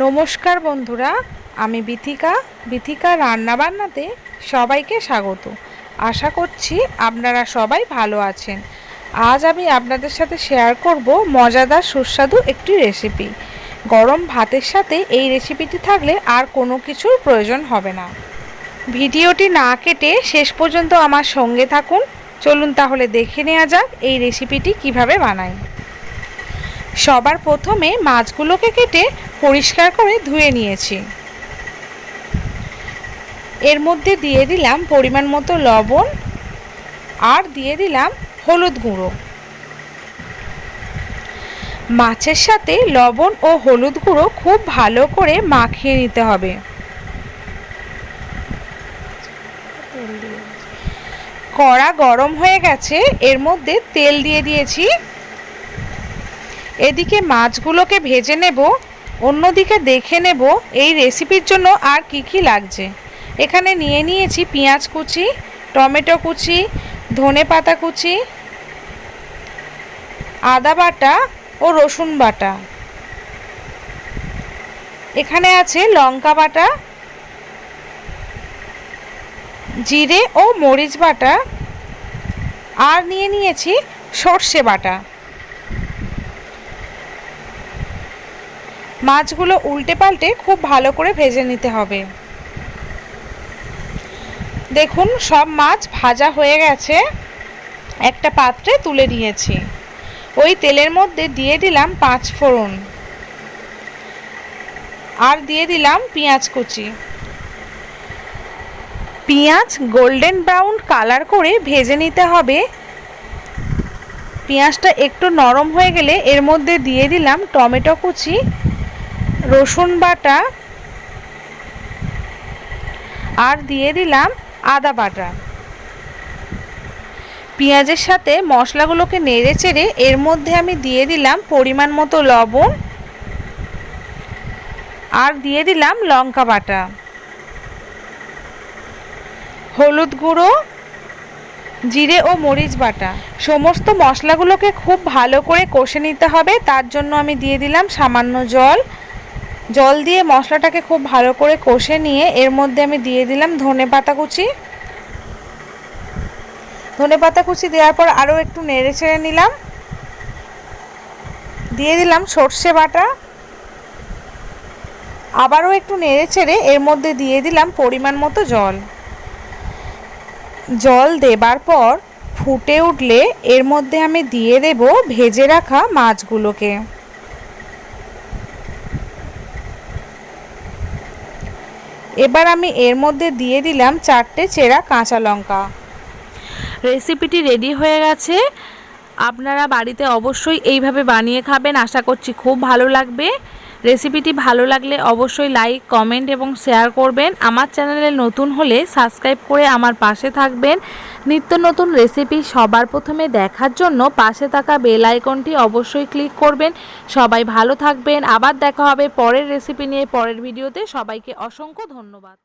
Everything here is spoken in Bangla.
নমস্কার বন্ধুরা, আমি বিথিকা রান্না বান্নাতে সবাইকে স্বাগত। আশা করছি আপনারা সবাই ভালো আছেন। আজ আমি আপনাদের সাথে শেয়ার করব মজাদার সুস্বাদু একটি রেসিপি। গরম ভাতের সাথে এই রেসিপিটি থাকলে আর কোনো কিছুর প্রয়োজন হবে না। ভিডিওটি না কেটে শেষ পর্যন্ত আমার সঙ্গে থাকুন। চলুন তাহলে দেখে নেওয়া যাক এই রেসিপিটি কিভাবে বানাই। সবার প্রথমে মাছগুলোকে কেটে পরিষ্কার করে ধুয়ে নিয়েছি। এর মধ্যে দিয়ে দিলাম পরিমাণ মতো লবণ আর দিয়ে দিলাম হলুদ গুঁড়ো। মাছের সাথে লবণ ও হলুদ গুঁড়ো খুব ভালো করে মাখিয়ে নিতে হবে। কড়া গরম হয়ে গেছে, এর মধ্যে তেল দিয়ে দিয়েছি। এদিকে মাছগুলোকে ভেজে নেব, অন্যদিকে দেখে নেব এই রেসিপির জন্য আর কি লাগছে। এখানে নিয়ে নিয়েছি পেঁয়াজ কুচি, টমেটো কুচি, ধনেপাতা কুচি, আদা বাটা ও রসুন বাটা। এখানে আছে লঙ্কা বাটা, জিরে ও মরিচ বাটা, আর নিয়ে নিয়েছি সর্ষে বাটা। মাছগুলো উল্টে পাল্টে খুব ভালো করে ভেজে নিতে হবে। দেখুন সব মাছ ভাজা হয়ে গেছে, একটা পাত্রে তুলে নিয়েছি। ওই তেলের মধ্যে দিয়ে দিলাম 5 ফোড়ন আর দিয়ে দিলাম পেঁয়াজ কুচি। পেঁয়াজ গোল্ডেন ব্রাউন কালার করে ভেজে নিতে হবে। পেঁয়াজটা একটু নরম হয়ে গেলে এর মধ্যে দিয়ে দিলাম টমেটো কুচি, রসুন বাটা আর দিয়ে দিলাম আদা বাটা। পেঁয়াজের সাথে মশলাগুলোকে নেড়ে চেড়ে এর মধ্যে আমি দিয়ে দিলাম পরিমাণ মতো লবণ আর দিয়ে দিলাম লঙ্কা বাটা, হলুদ গুঁড়ো, জিরে ও মরিচ বাটা। সমস্ত মশলাগুলোকে খুব ভালো করে কষে নিতে হবে। তার জন্য আমি দিয়ে দিলাম সামান্য জল দিয়ে মশলাটাকে খুব ভালো করে কষে নিয়ে এর মধ্যে আমি দিয়ে দিলাম ধনেপাতা কুচি দেওয়ার পর আরও একটু নেড়ে চেড়ে নিলাম। দিয়ে দিলাম সর্ষে বাটা, আবারও একটু নেড়ে চেড়ে এর মধ্যে দিয়ে দিলাম পরিমাণ মতো জল দেবার পর ফুটে উঠলে এর মধ্যে আমি দিয়ে দেব ভেজে রাখা মাছগুলোকে। এবার আমি এর মধ্যে দিয়ে দিলাম 4টে চেরা কাঁচা লঙ্কা। রেসিপিটি রেডি হয়ে গেছে। আপনারা বাড়িতে অবশ্যই এইভাবে বানিয়ে খাবেন, আশা করছি খুব ভালো লাগবে। রেসিপিটি ভালো লাগলে অবশ্যই লাইক, কমেন্ট এবং শেয়ার করবেন। আমার চ্যানেলে নতুন হলে সাবস্ক্রাইব করে আমার পাশে থাকবেন। নিত্য নতুন রেসিপি সবার প্রথমে দেখার জন্য পাশে থাকা বেল আইকনটি অবশ্যই ক্লিক করবেন। সবাই ভালো থাকবেন। আবার দেখা হবে পরের রেসিপি নিয়ে পরের ভিডিওতে। সবাইকে অসংখ্য ধন্যবাদ।